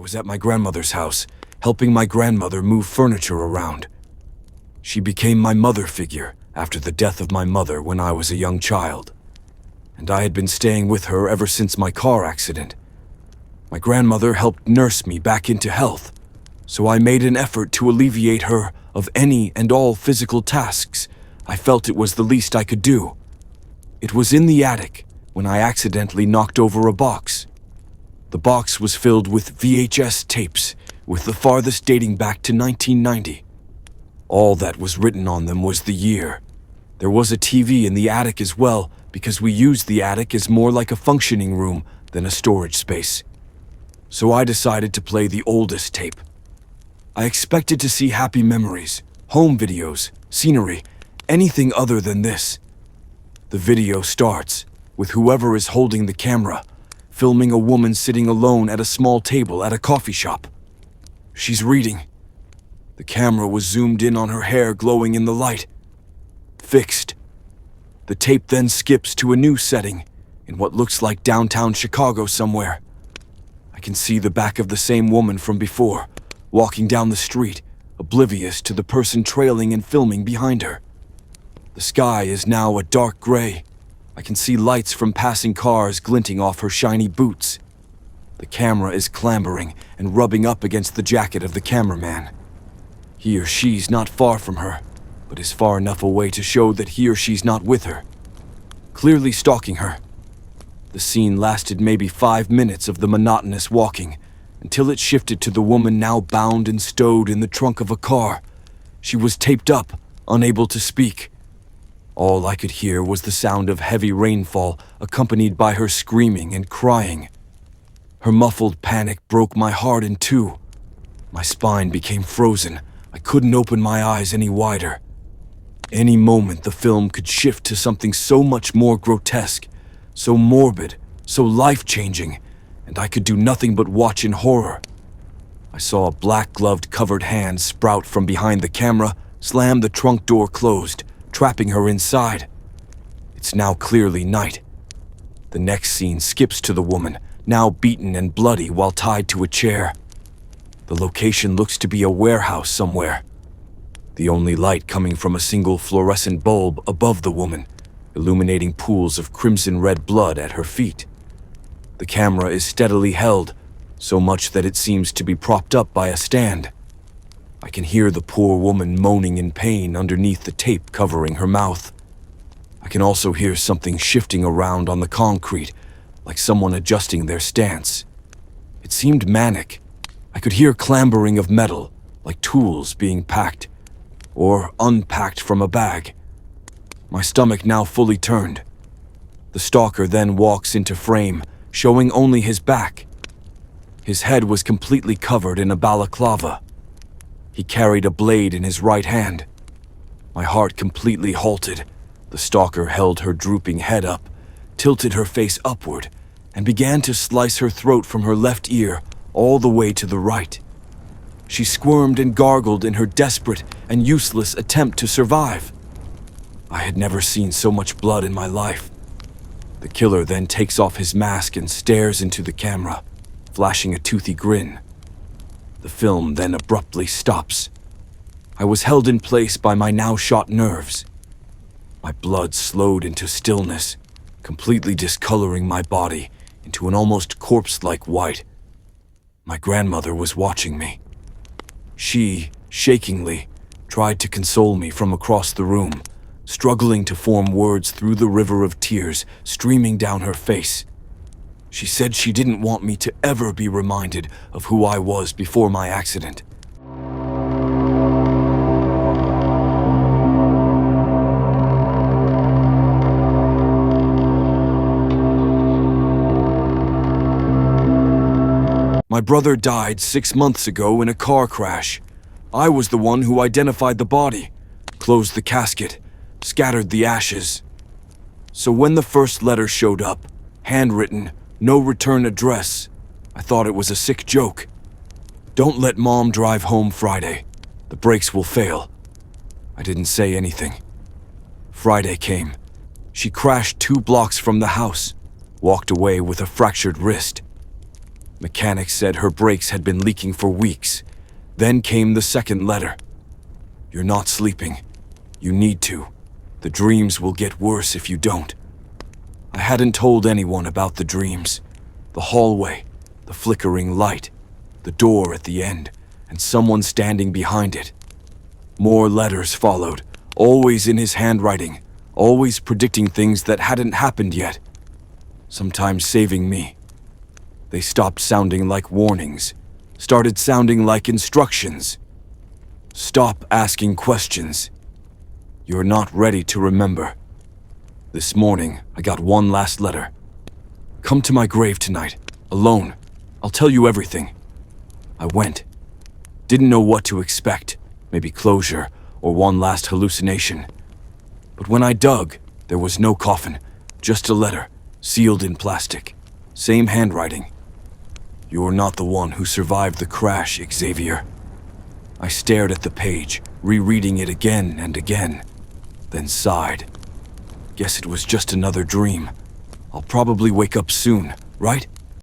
was at my grandmother's house, helping my grandmother move furniture around. She became my mother figure after the death of my mother when I was a young child, and I had been staying with her ever since my car accident. My grandmother helped nurse me back into health, so I made an effort to alleviate her of any and all physical tasks. I felt it was the least I could do. It was in the attic when I accidentally knocked over a box. The box was filled with VHS tapes, with the farthest dating back to 1990. All that was written on them was the year. There was a TV in the attic as well, because we used the attic as more like a functioning room than a storage space. So I decided to play the oldest tape. I expected to see happy memories, home videos, scenery, anything other than this. The video starts with whoever is holding the camera, filming a woman sitting alone at a small table at a coffee shop. She's reading. The camera was zoomed in on her hair glowing in the light. Fixed. The tape then skips to a new setting in what looks like downtown Chicago somewhere. I can see the back of the same woman from before, walking down the street, oblivious to the person trailing and filming behind her. The sky is now a dark gray. I can see lights from passing cars glinting off her shiny boots. The camera is clambering and rubbing up against the jacket of the cameraman. He or she's not far from her, but is far enough away to show that he or she's not with her, clearly stalking her. The scene lasted maybe 5 minutes of the monotonous walking, until it shifted to the woman now bound and stowed in the trunk of a car. She was taped up, unable to speak. All I could hear was the sound of heavy rainfall, accompanied by her screaming and crying. Her muffled panic broke my heart in two. My spine became frozen. I couldn't open my eyes any wider. Any moment the film could shift to something so much more grotesque, so morbid, so life-changing, and I could do nothing but watch in horror. I saw a black-gloved covered hand sprout from behind the camera, slam the trunk door closed, trapping her inside. It's now clearly night. The next scene skips to the woman, now beaten and bloody while tied to a chair. The location looks to be a warehouse somewhere. The only light coming from a single fluorescent bulb above the woman, illuminating pools of crimson-red blood at her feet. The camera is steadily held, so much that it seems to be propped up by a stand. I can hear the poor woman moaning in pain underneath the tape covering her mouth. I can also hear something shifting around on the concrete, like someone adjusting their stance. It seemed manic. I could hear clambering of metal, like tools being packed, or unpacked from a bag. My stomach now fully turned. The stalker then walks into frame, showing only his back. His head was completely covered in a balaclava. He carried a blade in his right hand. My heart completely halted. The stalker held her drooping head up, tilted her face upward, and began to slice her throat from her left ear all the way to the right. She squirmed and gargled in her desperate and useless attempt to survive. I had never seen so much blood in my life. The killer then takes off his mask and stares into the camera, flashing a toothy grin. The film then abruptly stops. I was held in place by my now shot nerves. My blood slowed into stillness, completely discoloring my body into an almost corpse-like white. My grandmother was watching me. She, shakingly, tried to console me from across the room, struggling to form words through the river of tears streaming down her face. She said she didn't want me to ever be reminded of who I was before my accident. My brother died 6 months ago in a car crash. I was the one who identified the body, closed the casket, scattered the ashes. So when the first letter showed up, handwritten, no return address, I thought it was a sick joke. Don't let Mom drive home Friday. The brakes will fail. I didn't say anything. Friday came. She crashed 2 blocks from the house, walked away with a fractured wrist. Mechanics said her brakes had been leaking for weeks. Then came the second letter. You're not sleeping. You need to. The dreams will get worse if you don't. I hadn't told anyone about the dreams. The hallway, the flickering light, the door at the end, and someone standing behind it. More letters followed, always in his handwriting, always predicting things that hadn't happened yet. Sometimes saving me. They stopped sounding like warnings, started sounding like instructions. Stop asking questions. You're not ready to remember. This morning, I got one last letter. Come to my grave tonight, alone. I'll tell you everything. I went. Didn't know what to expect, maybe closure or one last hallucination. But when I dug, there was no coffin, just a letter, sealed in plastic. Same handwriting. You're not the one who survived the crash, Xavier. I stared at the page, rereading it again and again, then sighed. Guess it was just another dream. I'll probably wake up soon, right?